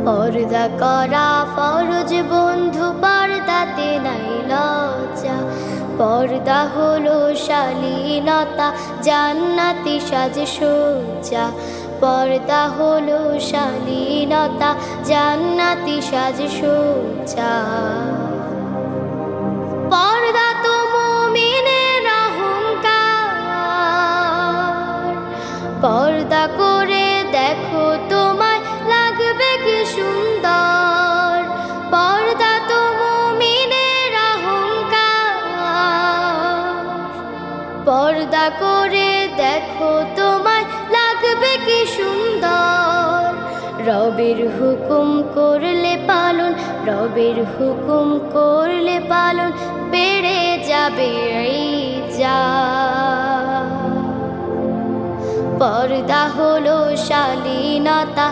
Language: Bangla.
পর্দা করা ফরজ বন্ধু, পর্দাতে নাই লজ্জা। পর্দা হলো শালীনতা, জান্নাতি সাজসজ্জা। পর্দা হলো শালীনতা, জান্নাতি সাজসজ্জা। পর্দা তো মুমিনের অহংকার, পর্দা করে দেখো তোমায় লাগবে কি সুন্দর। পর্দা তো মুমিনের অহংকার, পর্দা করে দেখো তোমায় লাগবে কি সুন্দর। রবের হুকুম করলে পালন, রবের হুকুম করলে পালন, বেড়ে যাবে ইজ্জত। পর্দা হলো শালীনতা,